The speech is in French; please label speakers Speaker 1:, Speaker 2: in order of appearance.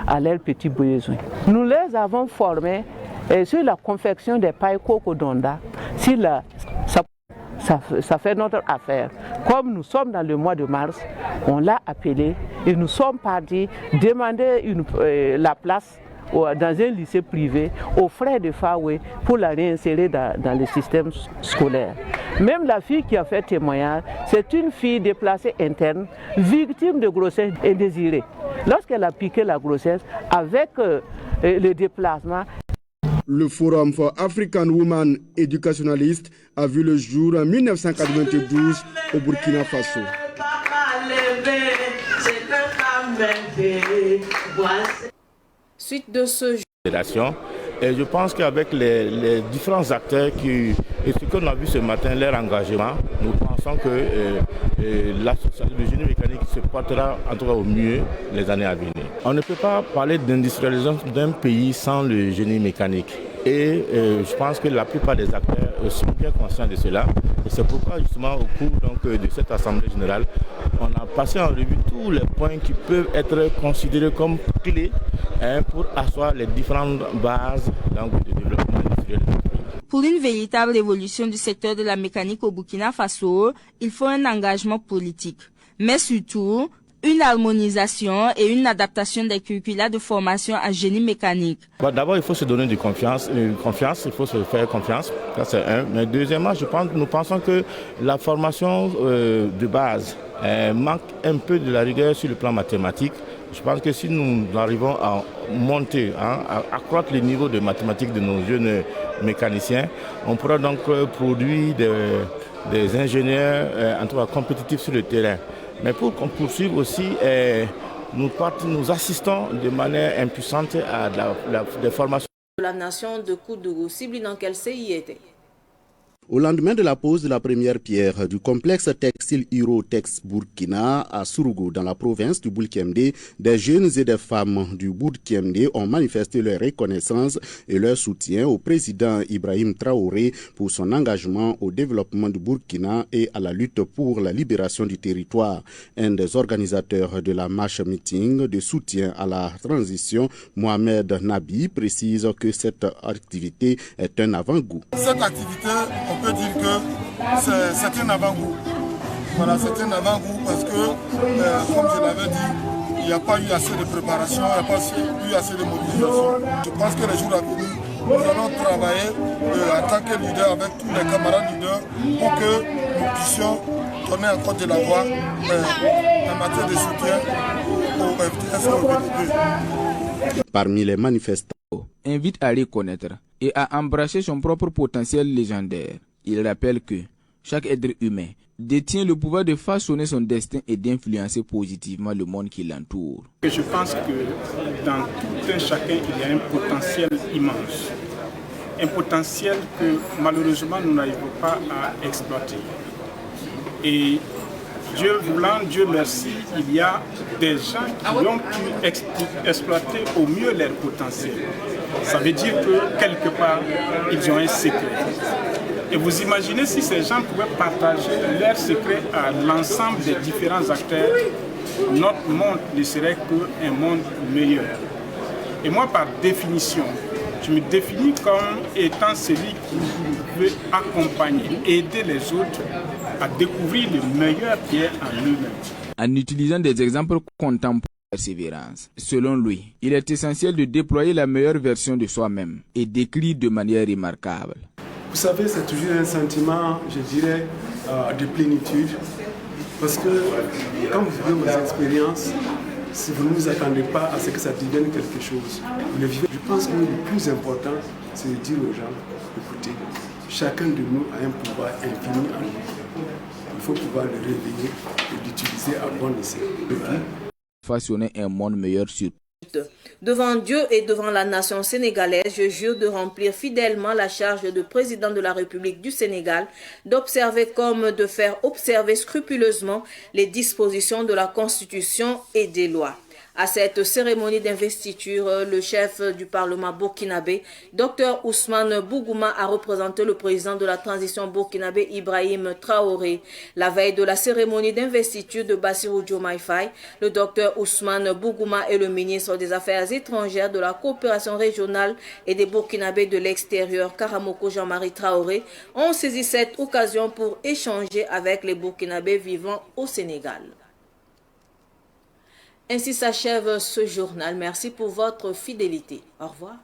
Speaker 1: à leurs petits besoins. Nous les avons formés sur la confection des pailles Cocodonda. Ça fait notre affaire. Comme nous sommes dans le mois de mars, on l'a appelé et nous sommes partis demander la place dans un lycée privé aux frais de Fawe pour la réinsérer dans le système scolaire. Même la fille qui a fait témoignage, c'est une fille déplacée interne, victime de grossesse indésirée. Lorsqu'elle a piqué la grossesse, avec le déplacement.
Speaker 2: Le Forum for African Women Educationalists a vu le jour en 1992 au Burkina Faso.
Speaker 3: Suite de ce jour.
Speaker 4: Et je pense qu'avec les différents acteurs et ce qu'on a vu ce matin, leur engagement, nous pensons que le génie mécanique se portera en tout cas au mieux les années à venir. On ne peut pas parler d'industrialisation d'un pays sans le génie mécanique. Et je pense que la plupart des acteurs sont bien conscients de cela. Et c'est pourquoi justement au cours de cette Assemblée générale, on a passé en revue tous les points qui peuvent être considérés comme clés pour asseoir les différentes bases de développement industriel.
Speaker 3: Pour une véritable évolution du secteur de la mécanique au Burkina Faso, il faut un engagement politique, mais surtout une harmonisation et une adaptation des curricula de formation en génie mécanique.
Speaker 4: D'abord, il faut se donner de confiance, il faut se faire confiance, ça c'est un. Mais deuxièmement, nous pensons que la formation de base manque un peu de la rigueur sur le plan mathématique. Je pense que si nous arrivons à monter, à accroître le niveau de mathématiques de nos jeunes mécaniciens, on pourra donc produire des ingénieurs en tout cas compétitifs sur le terrain. Mais pour qu'on poursuive aussi, nous assistons de manière impuissante à des formations.
Speaker 3: La nation de Koudougou, cible dans quel CI était?
Speaker 2: Au lendemain de la pose de la première pierre du complexe textile Hiro-Tex Burkina à Sourougou, dans la province du Boulkemdé, des jeunes et des femmes du Boulkemdé ont manifesté leur reconnaissance et leur soutien au président Ibrahim Traoré pour son engagement au développement du Burkina et à la lutte pour la libération du territoire. Un des organisateurs de la marche meeting de soutien à la transition, Mohamed Nabi, précise que cette activité est un avant-goût.
Speaker 5: Cette activité, on peut dire que c'est un avant-goût. Voilà, c'est un avant-goût parce que, comme je l'avais dit, il n'y a pas eu assez de préparation, il n'y a pas eu assez de mobilisation. Je pense que les jours à venir, nous allons travailler en tant que leader avec tous les camarades leaders pour que nous puissions donner encore de la voix en matière de soutien au FDS et au BDP.
Speaker 2: Parmi les manifestants,
Speaker 6: invite à reconnaître et à embrasser son propre potentiel légendaire. Il rappelle que chaque être humain détient le pouvoir de façonner son destin et d'influencer positivement le monde qui l'entoure.
Speaker 7: Je pense que dans tout un chacun, il y a un potentiel immense. Un potentiel que malheureusement nous n'arrivons pas à exploiter. Et Dieu voulant, Dieu merci, il y a des gens qui ont pu exploiter au mieux leur potentiel. Ça veut dire que quelque part, ils ont un secret. Et vous imaginez si ces gens pouvaient partager leurs secrets à l'ensemble des différents acteurs, notre monde ne serait qu'un monde meilleur. Et moi, par définition, je me définis comme étant celui qui veut accompagner, aider les autres à découvrir le meilleur qui est en eux-mêmes.
Speaker 6: En utilisant des exemples contemporains de persévérance, selon lui, il est essentiel de déployer la meilleure version de soi-même et d'écrire de manière remarquable.
Speaker 8: Vous savez, c'est toujours un sentiment, je dirais, de plénitude. Parce que quand vous vivez vos expériences, si vous ne vous attendez pas à ce que ça devienne quelque chose, vous le vivez. Je pense que le plus important, c'est de dire aux gens, écoutez, chacun de nous a un pouvoir infini en nous. Il faut pouvoir le réveiller et l'utiliser à bon escient.
Speaker 6: Façonner un monde meilleur sur
Speaker 3: Devant Dieu et devant la nation sénégalaise, je jure de remplir fidèlement la charge de président de la République du Sénégal, d'observer comme de faire observer scrupuleusement les dispositions de la Constitution et des lois.
Speaker 9: À cette cérémonie d'investiture, le chef du Parlement burkinabé, Dr Ousmane Bougouma, a représenté le président de la transition burkinabé, Ibrahim Traoré. La veille de la cérémonie d'investiture de Bassirou Diomaye Faye, le Dr Ousmane Bougouma et le ministre des Affaires étrangères, de la coopération régionale et des Burkinabés de l'extérieur, Karamoko Jean-Marie Traoré, ont saisi cette occasion pour échanger avec les Burkinabés vivant au Sénégal. Ainsi s'achève ce journal. Merci pour votre fidélité. Au revoir.